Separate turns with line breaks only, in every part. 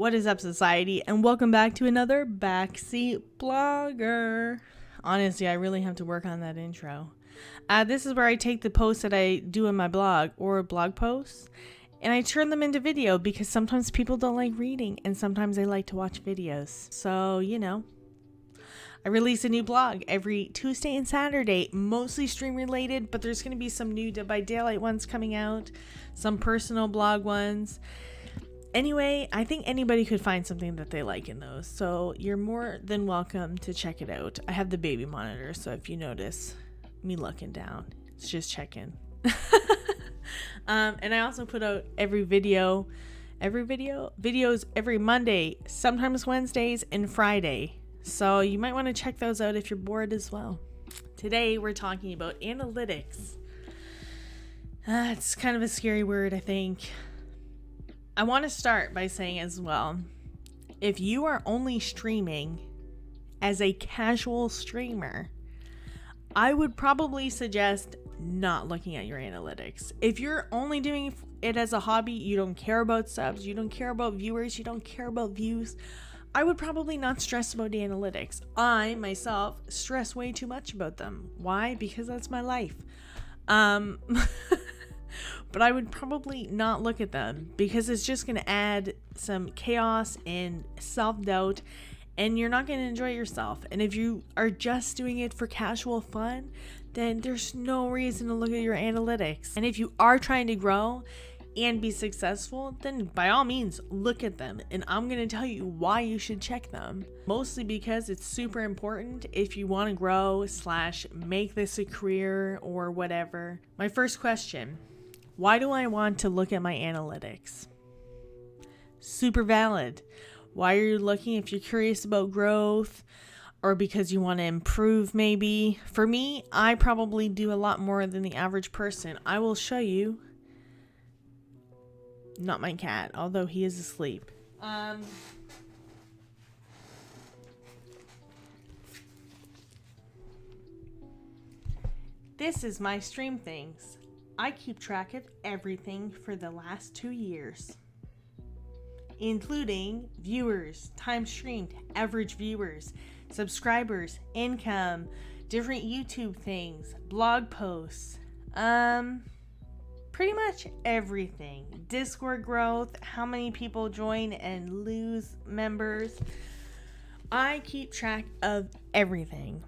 What is up, society, and welcome back to another Backseat Blogger. Honestly, I really have to work on that intro. This is where I take the posts that I do in my blog or blog posts and I turn them into video because sometimes people don't like reading and sometimes they like to watch videos. So, I release a new blog every Tuesday and Saturday, mostly stream related, but there's going to be some new Dead by Daylight ones coming out, some personal blog ones. Anyway, I think anybody could find something that they like in those, so you're more than welcome to check it out. I have the baby monitor, so if you notice me looking down, it's just checking. And I also put out videos every Monday, sometimes Wednesdays and Friday. So you might want to check those out if you're bored as well. Today we're talking about analytics. It's kind of a scary word, I think. I want to start by saying as well, if you are only streaming as a casual streamer, I would probably suggest not looking at your analytics. If you're only doing it as a hobby, you don't care about subs, you don't care about viewers, you don't care about views, I would probably not stress about the analytics. I, myself, stress way too much about them. Why? Because that's my life. But I would probably not look at them because it's just going to add some chaos and self-doubt and you're not going to enjoy yourself. And if you are just doing it for casual fun, then there's no reason to look at your analytics. And if you are trying to grow and be successful, then by all means look at them. And I'm going to tell you why you should check them. Mostly because it's super important if you want to grow / make this a career or whatever. My first question: why do I want to look at my analytics? Super valid. Why are you looking? If you're curious about growth or because you want to improve maybe. For me, I probably do a lot more than the average person. I will show you. Not my cat, although he is asleep. This is my stream things. I keep track of everything for the last 2 years, including viewers, time streamed, average viewers, subscribers, income, different YouTube things, blog posts, pretty much everything. Discord growth, how many people join and lose members. I keep track of everything.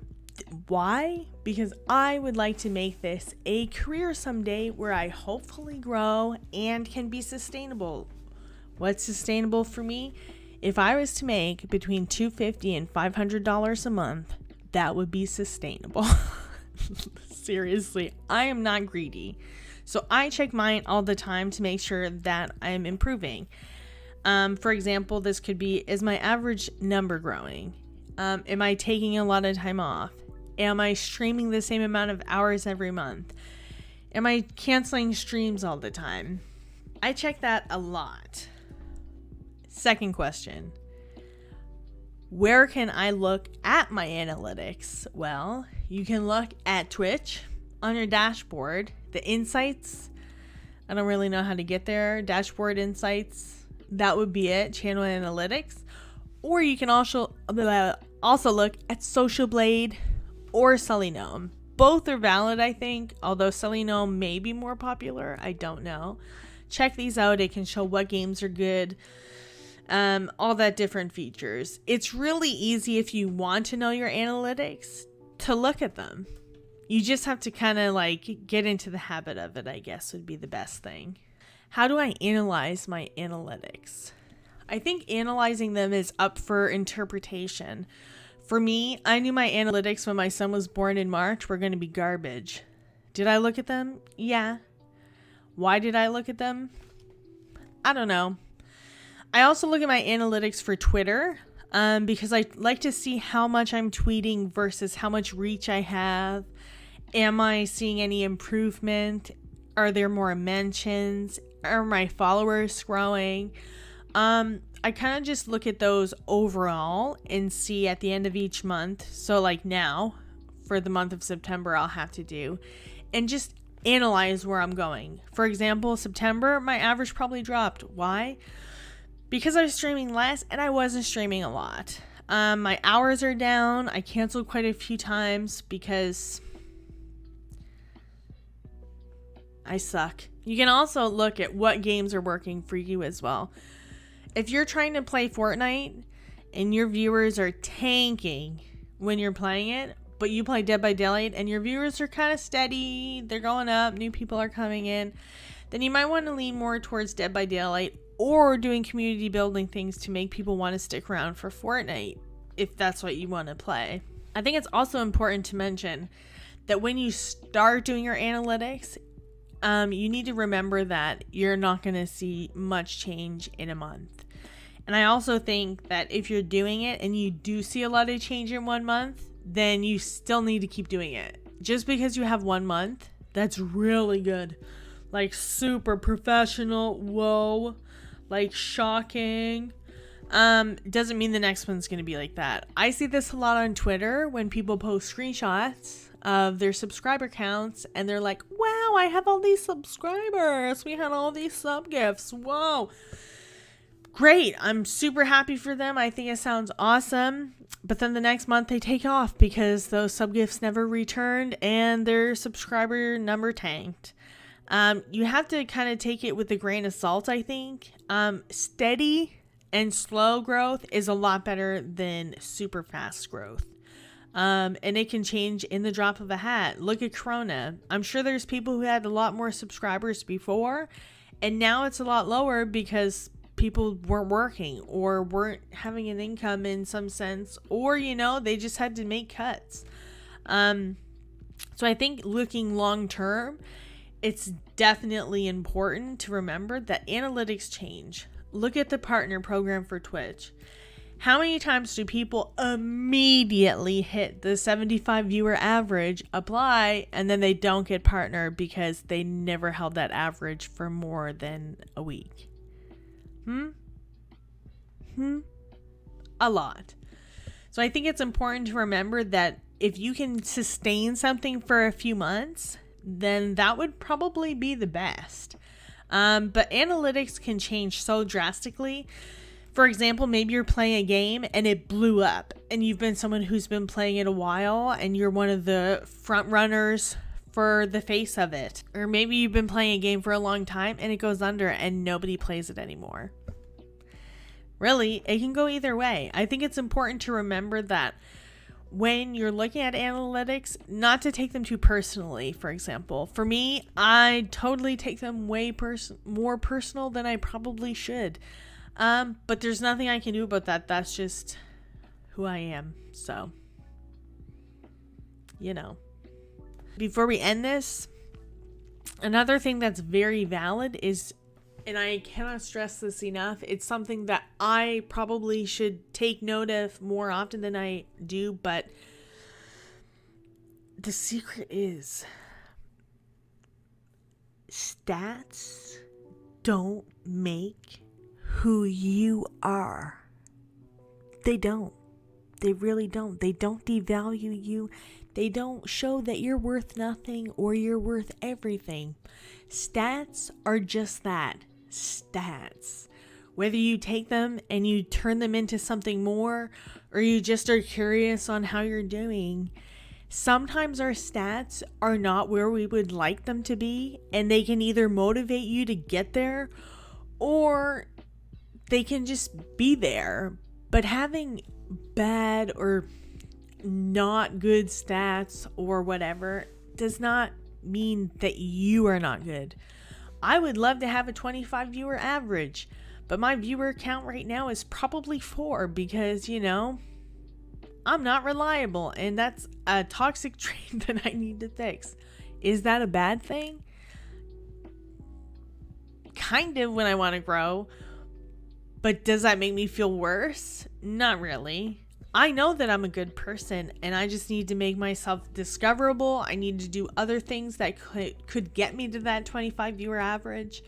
Why? Because I would like to make this a career someday where I hopefully grow and can be sustainable. What's sustainable for me? If I was to make between $250 and $500 a month, that would be sustainable. Seriously, I am not greedy. So I check mine all the time to make sure that I'm improving. For example, this could be, is my average number growing? Am I taking a lot of time off? Am I streaming the same amount of hours every month? Am I canceling streams all the time? I check that a lot. Second question: where can I look at my analytics? Well, you can look at Twitch on your dashboard, the insights. I don't really know how to get there. Dashboard insights. That would be it. Channel analytics. Or you can also look at Social Blade or Selenium. Both are valid, I think, although Selenium may be more popular. I don't know. Check these out. It can show what games are good. All that different features. It's really easy if you want to know your analytics to look at them. You just have to kind of get into the habit of it, I guess would be the best thing. How do I analyze my analytics? I think analyzing them is up for interpretation. For me, I knew my analytics when my son was born in March were going to be garbage. Did I look at them? Yeah. Why did I look at them? I don't know. I also look at my analytics for Twitter because I like to see how much I'm tweeting versus how much reach I have. Am I seeing any improvement? Are there more mentions? Are my followers growing? I kind of just look at those overall and see at the end of each month. So now for the month of September, I'll have to do and just analyze where I'm going. For example, September, my average probably dropped. Why? because I was streaming less and I wasn't streaming a lot. My hours are down. I canceled quite a few times because I suck. You can also look at what games are working for you as well. If you're trying to play Fortnite and your viewers are tanking when you're playing it, but you play Dead by Daylight and your viewers are kind of steady, they're going up, new people are coming in, then you might want to lean more towards Dead by Daylight or doing community building things to make people want to stick around for Fortnite if that's what you want to play. I think it's also important to mention that when you start doing your analytics, you need to remember that you're not going to see much change in a month. And I also think that if you're doing it and you do see a lot of change in 1 month, then you still need to keep doing it. Just because you have 1 month, that's really good. Like super professional, whoa, like shocking. Doesn't mean the next one's going to be like that. I see this a lot on Twitter when people post screenshots of their subscriber counts and they're like, wow, I have all these subscribers. We had all these sub gifts. Whoa. Great. I'm super happy for them. I think it sounds awesome. But then the next month they take off because those sub gifts never returned and their subscriber number tanked. You have to kind of take it with a grain of salt, I think. Steady and slow growth is a lot better than super fast growth. And it can change in the drop of a hat. Look at Corona. I'm sure there's people who had a lot more subscribers before, and now it's a lot lower because people weren't working or weren't having an income in some sense, or, they just had to make cuts. So I think looking long term, it's definitely important to remember that analytics change. Look at the partner program for Twitch. How many times do people immediately hit the 75 viewer average, apply, and then they don't get partner because they never held that average for more than a week? A lot. So I think it's important to remember that if you can sustain something for a few months, then that would probably be the best. But analytics can change so drastically. For example, maybe you're playing a game and it blew up and you've been someone who's been playing it a while and you're one of the front runners for the face of it. Or maybe you've been playing a game for a long time and it goes under and nobody plays it anymore. Really, it can go either way. I think it's important to remember that when you're looking at analytics, not to take them too personally. For example, for me, I totally take them way more personal than I probably should. But there's nothing I can do about that. That's just who I am. So, Before we end this, another thing that's very valid is, and I cannot stress this enough, it's something that I probably should take note of more often than I do, but the secret is stats don't make who you are. They don't. They really don't. They don't devalue you. They don't show that you're worth nothing or you're worth everything. Stats are just that. Stats. Whether you take them and you turn them into something more, or you just are curious on how you're doing, sometimes our stats are not where we would like them to be, and they can either motivate you to get there or they can just be there. But having bad or not good stats or whatever does not mean that you are not good. I would love to have a 25 viewer average, but my viewer count right now is probably 4 because, I'm not reliable, and that's a toxic trait that I need to fix. Is that a bad thing? Kind of when I want to grow, but does that make me feel worse? Not really. I know that I'm a good person and I just need to make myself discoverable. I need to do other things that could get me to that 25 viewer average,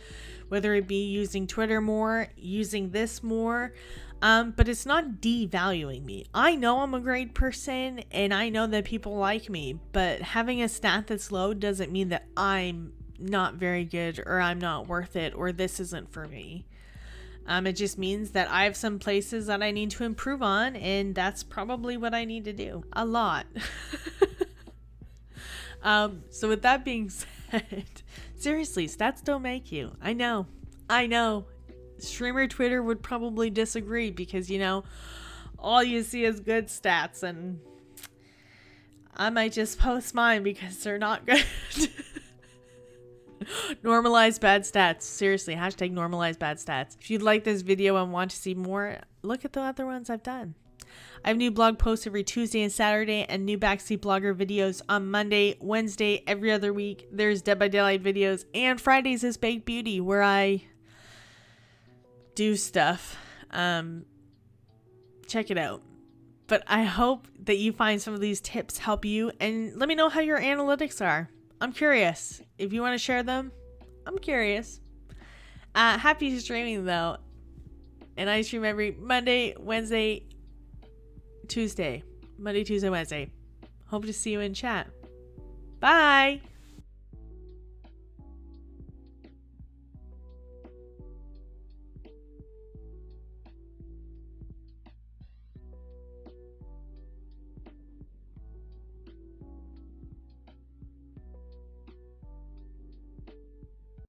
whether it be using Twitter more, using this more. But it's not devaluing me. I know I'm a great person and I know that people like me, but having a stat that's low doesn't mean that I'm not very good or I'm not worth it or this isn't for me. It just means that I have some places that I need to improve on, and that's probably what I need to do. A lot. So with that being said, seriously, stats don't make you. I know. Streamer Twitter would probably disagree because, all you see is good stats, and I might just post mine because they're not good. Normalize bad stats. Seriously, hashtag normalize bad stats. If you'd like this video and want to see more, look at the other ones I've done. I have new blog posts every Tuesday and Saturday, and new Backseat Blogger videos on Monday, Wednesday, every other week. There's Dead by Daylight videos, and Fridays is Baked Beauty, where I do stuff. Check it out. But I hope that you find some of these tips help you, and let me know how your analytics are. I'm curious. If you want to share them, I'm curious. Happy streaming though. And I stream every Monday, Wednesday, Tuesday. Monday, Tuesday, Wednesday. Hope to see you in chat. Bye.